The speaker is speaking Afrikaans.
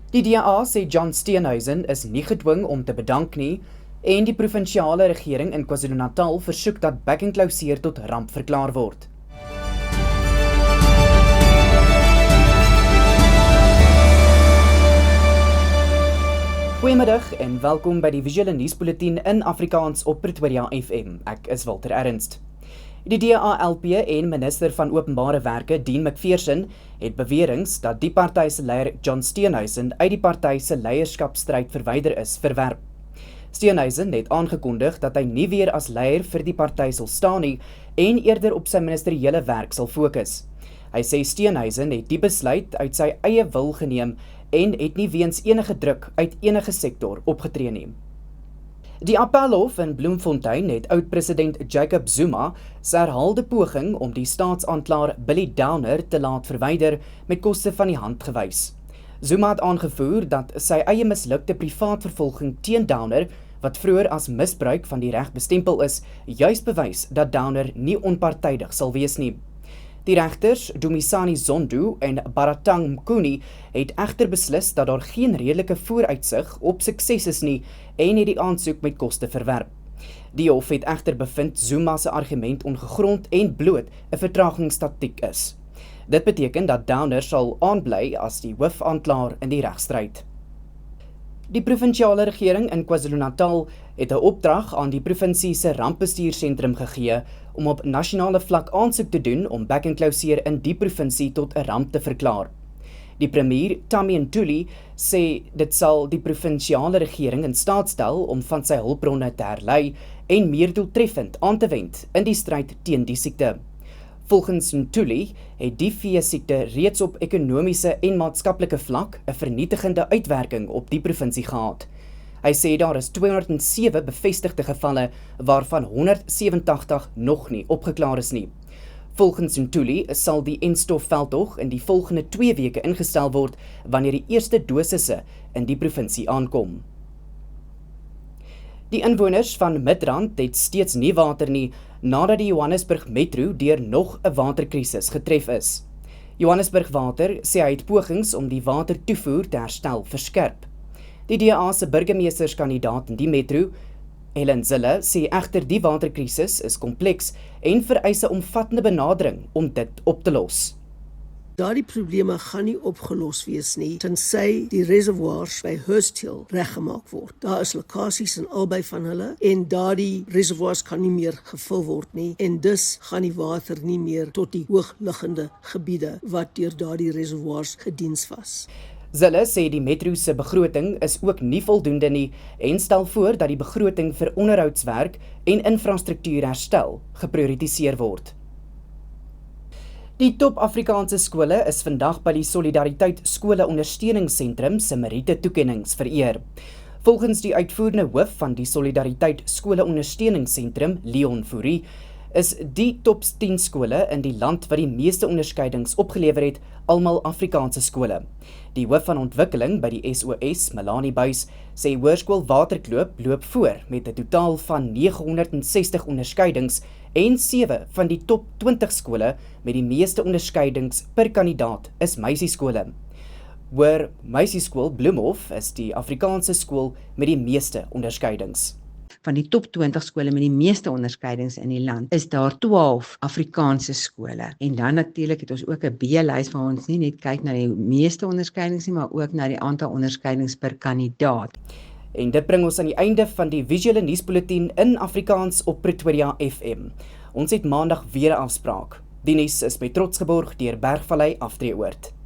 Die DA sê John Steenhuisen is nie gedwing om te bedank nie en die provinsiale regering in KwaZulu-Natal versoek dat Bekkenclauseer tot ramp verklaar word. Goeiemiddag en welkom by die visuele nuusbulletin in Afrikaans op Pretoria FM. Ek is Walter Ernst. Die DA-LP en minister van Openbare Werke, Dean McPherson, het beweringe dat die party se leier John Steenhuisen uit die party se leierskapstryd verwyder is, verwerp. Steenhuisen het aangekondig dat hy nie weer as leier vir die party sal staan nie en eerder op sy ministeriële werk sal fokus. Hy sê Steenhuisen het die besluit uit sy eie wil geneem en het nie weens enige druk uit enige sektor opgetree nie. Die Appelhof in Bloemfontein het oud-president Jacob Zuma se herhaalde poging om die staatsaanklaer Billy Downer te laat verwyder met koste van die hand gewys. Zuma het aangevoer dat sy eie mislukte privaatvervolging teen Downer, wat vroeër as misbruik van die reg bestempel is, juis bewys dat Downer nie onpartydig sal wees nie. Die regters, Dumisani Zondo en Baratang Mkhuni, het egter beslis dat daar geen redelike vooruitsig op sukses is nie en het die aansoek met koste verwerp. Die hof het egter bevind Zuma se argument ongegrond en bloot 'n vertragingstaktiek is. Dit beteken dat Downer sal aanbly as die hoofaanklaer in die regstryd. Die provinsiale regering in KwaZulu-Natal het 'n opdrag aan die provinsie se rampbestuursentrum gegee om op nasionale vlak aansoek te doen om Bekkenclauseer in die provinsie tot 'n ramp te verklaar. Die premier, Tammy Ntuli, sê dit sal die provinsiale regering in staat stel om van sy hulpbronne te herlei en meer doeltreffend aan te wend in die stryd teen die siekte. Volgens Ntuli het die veesiekte reeds op ekonomiese en maatskaplike vlak 'n vernietigende uitwerking op die provinsie gehad. Hy sê daar is 207 bevestigde gevalle waarvan 187 nog nie opgeklaar is nie. Volgens Ntuli sal die enstofveldtog in die volgende 2 weke ingestel word wanneer die eerste dosisse in die provinsie aankom. Die inwoners van Midrand het steeds nie water nie nadat die Johannesburg Metro deur nog 'n waterkrisis getref is. Johannesburg Water sê hy het pogings om die watertoevoer te herstel verskerp. Die DA se burgemeesterskandidaat in die metro, Helen Zille, sê egter die waterkrisis is kompleks en vereis 'n omvattende benadering om dit op te los. Daardie probleme gaan nie opgelos wees nie tensy die reservoirs by Hurst Hill reggemaak word. Daar is lekkasies in albei van hulle en daardie reservoirs kan nie meer gevul word nie en dus gaan die water nie meer tot die hoogliggende gebiede wat deur daardie reservoirs gediens was. Zille sê die metro se begroting is ook nie voldoende nie en stel voor dat die begroting vir onderhoudswerk en infrastruktuurherstel geprioritiseer word. Die top Afrikaanse skole is vandag by die Solidariteit Skole Ondersteuningssentrum se meriete toekennings vereer. Volgens die uitvoerende hoof van die Solidariteit Skole Ondersteuningssentrum, Leon Fourie, is die top 10 skole in die land wat die meeste onderskeidings opgelewer het, almal Afrikaanse skole. Die hoof van ontwikkeling by die SOS, Melanie Buys, sê Hoërskool Waterkloof loop voor met 'n totaal van 960 onderskeidings en 7 van die top 20 skole met die meeste onderskeidings per kandidaat is meisieskole. Hoër Meisieskool Bloemhof is die Afrikaanse skool met die meeste onderskeidings. Van die top 20 skole met die meeste onderskeidings in die land, is daar 12 Afrikaanse skole. En dan natuurlik het ons ook 'n B-lys waar ons nie net kyk na die meeste onderskeidings nie, maar ook na die aantal onderskeidings per kandidaat. En dit bring ons aan die einde van die visuele nuusbulletin in Afrikaans op Pretoria FM. Ons het maandag weer 'n afspraak. Die nuus is met trots geborg deur Bergvallei Aftreeoord.